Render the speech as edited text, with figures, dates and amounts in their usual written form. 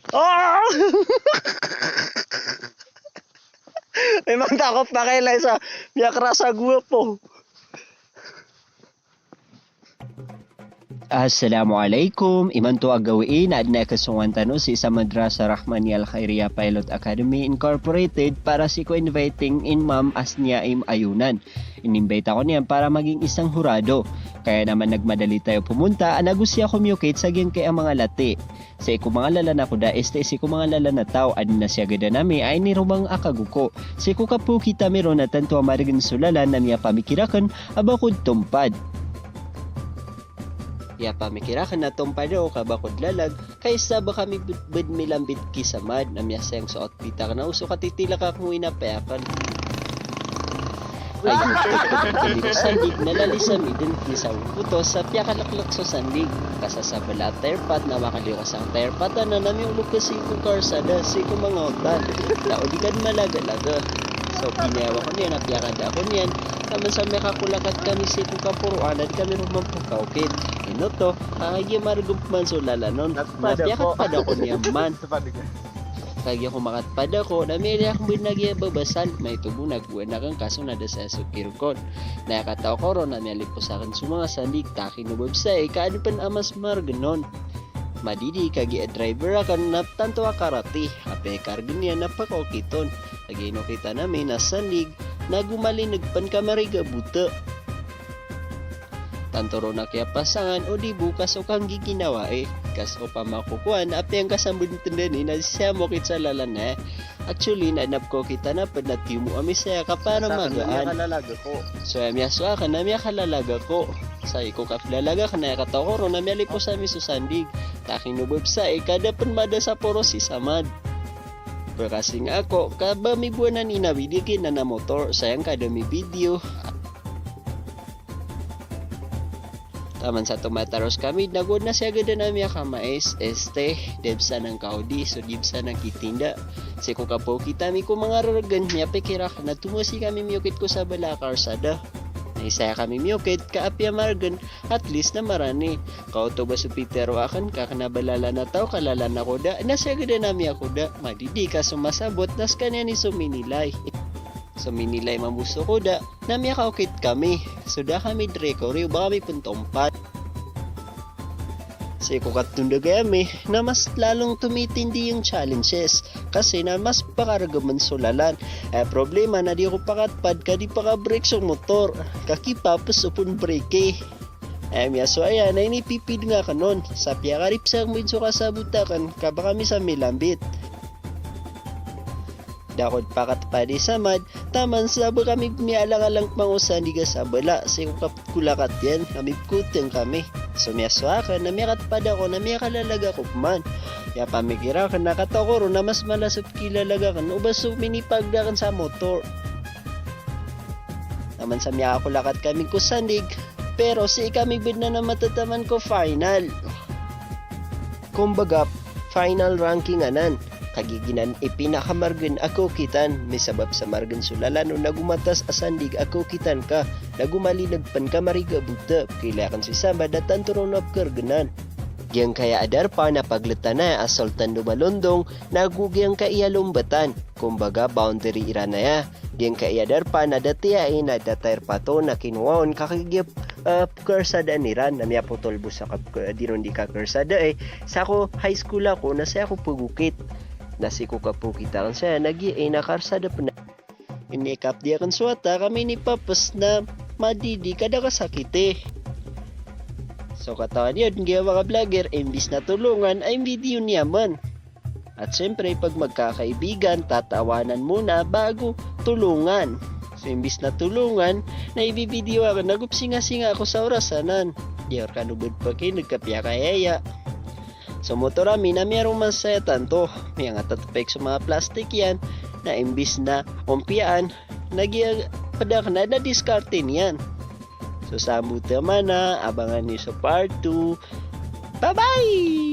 Oh! Memang takot pa kaila sa biyak rasa gua po. Assalamualaikum. Iman to agawiin na adna kasungan tano si sa Madrasa Rahmani Al Khairiyah Pilot Academy Incorporated para si ko inviting in Ma'am Asniaim Ayunan. Inimbita ko niyan para maging isang hurado. Kaya naman nagmadali tayo pumunta, anagusya communicate sa gyang kay ang mga lati. Sa iko mga lala na kuda, este si ko mga lala na tao, adin na siya gada nami ay nirumang akaguko. Sa iko kapu kita meron na tanto amarigan sulalan na miya pamikirakan abakod tumpad. Ya pamikirakan na tumpado kabakod lalag kaysa ba kami bud milambit kisamad na miya sayang sa outfita ka na uso katitila ka kung inapayakan. Ay, dito sandig nalalisa mi din sa puto sa piyakalaklak sa sandig. Kasasabala terpat na makaliwas ang terpatan na nami ulog kasi kung karsada si kung mga otan. Nauligan malaga-laga. So pinayawa ko niyan, napiyakada ako niyan. Naman sa may kakulakat kami si kung kapuruan at kami rumang pagkaukit. Ino to, kaya maragump man so lalanon. Napiyakat pa daw ko niyan man. Kaya kumakatpad ako na may akong binagya babasal may tubo nagbuwan na kang kaso na sa sukirkon. Nakakataw ko ron na may alipo sa akin sa mga sandig takin na website kaano pan amas marganon. Madidi kagi driver akan na tanto akarati ape kargan niya napakokiton. Lagi no kita namin na sandig nagumali nagpan kamariga buta. Tanto ron na kaya pasangan o di bukas o kang giginawa kaso pa makukuhan api ang kasambun tindani na siya mo kit sa lalana. Actually nanap ko kita na panatiyo mo ami saya ka para magaan. So amya so ka na miya kalalaga ko. Sa iko kaplalaga ka na katako ron na miya lipo sa mi susandig. Taking no website kada panmada sa poro si samad. Kasing ako kaba mi buwan na ninawidigi na motor sayang kada mi video. Taman sa tumataros kami, nagod na siya gada na miya kamais, debsa ng kaudi, so debsa ng kitinda. Si ko kapo kita mi ko mga raragan niya, pekirak na tumusi kami miyukit ko sa balakarsada. Naisaya kami miyukit, kaapya margan, at least na marani. Kauto ba su Pitero akan, kakanabalala na tao, kalala na koda, nasya gada na miya koda, madidi ka sumasabot, nas kanya ni suminilay. So minilay mamuso ko da na miya kaukit kami. So da kami drekori baka may puntompat. So ikukatunda kami na mas lalong tumitindi yung challenges kasi na mas pakaragaman sulalan. Problema na di ko pakatpad ka di pa ka break sa motor. Kakipapos upon brake miya so ayan na inipipid nga kanon. Sa piyakarip sa medyo kasabutakan kaba kami sa milambit. Dakod pakat pa di samad, taman sabo kami mialang-alang pangusan di ka sa bala, sa kulakat yan, kami kuteng kami. So miya suaka, na miyakat pa ako, na miya kalalaga ko man. Ya pamikira ka nakatako ron na mas malasap kilalaga ka, ubas so minipagdakan sa motor. Taman sa miya ako lakat kami kusandig, pero si kami bid na matataman ko final. Kumbaga, final ranking anan. Kagiginan ipinakamargan ako kitan may sabab sa margan sulalan o nagumatas asandig ako kitan ka nagumalinagpan ka mariga buta kailangan si sama datan turon up karganan yang kaya adar pa na paglata na asoltan lumalundong nagugyang ka iyalumbatan kumbaga boundary ira na ya yang kaya adar pa na datiyain na datair pato na kinuwaon kakigip karsada niran na miya putol busa diron di ka karsada sa ako high school ako nasa ako pagukit nasi ko kapo kita kan saya nagi nakarsada pa na inikap dia kan suata kami ni papas na madidi kada kasakite so katawan yun kaya mga vlogger imbis na tulungan ay video niya man at syempre pag magkakaibigan tatawanan muna bago tulungan so imbis na tulungan na ibivideo ako nagupsinga-singa ako sa orasanan di or kanubod pa kayo nagkapya kayaya. So motor amin na mayroong masaya tanto. May nga tatapik sa mga plastic yan na imbis na umpiaan, padak na na-discardin yan. So sa muta man na, abangan niyo sa part 2. Bye-bye!